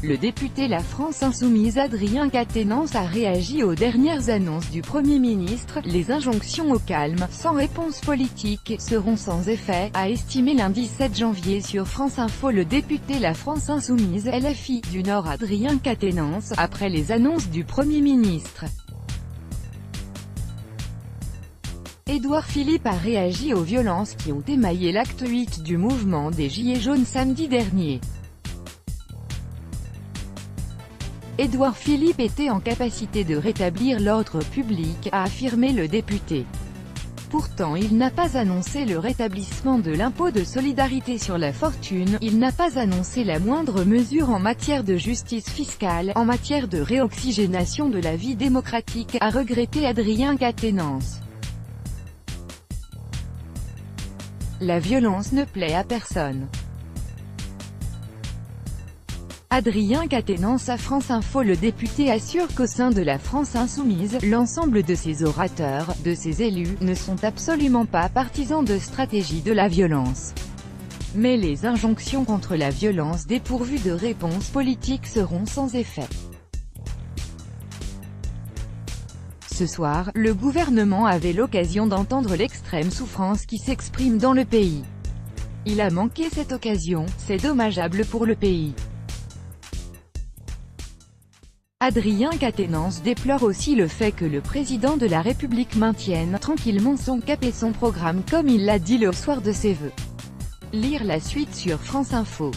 Le député La France Insoumise Adrien Quatennens a réagi aux dernières annonces du Premier ministre. Les injonctions au calme, sans réponse politique, seront sans effet, a estimé lundi 7 janvier sur France Info le député La France Insoumise LFI du Nord Adrien Quatennens, après les annonces du Premier ministre. Édouard Philippe a réagi aux violences qui ont émaillé l'acte 8 du mouvement des Gilets jaunes samedi dernier. Édouard Philippe était en capacité de rétablir l'ordre public, a affirmé le député. Pourtant il n'a pas annoncé le rétablissement de l'impôt de solidarité sur la fortune, il n'a pas annoncé la moindre mesure en matière de justice fiscale, en matière de réoxygénation de la vie démocratique, a regretté Adrien Quatennens. La violence ne plaît à personne. Adrien Quatennens à France Info. Le député assure qu'au sein de la France Insoumise, l'ensemble de ses orateurs, de ses élus, ne sont absolument pas partisans de stratégie de la violence. Mais les injonctions contre la violence dépourvues de réponse politique seront sans effet. Ce soir, le gouvernement avait l'occasion d'entendre l'extrême souffrance qui s'exprime dans le pays. Il a manqué cette occasion, c'est dommageable pour le pays. Adrien Quatennens déplore aussi le fait que le président de la République maintienne tranquillement son cap et son programme comme il l'a dit le soir de ses vœux. Lire la suite sur France Info.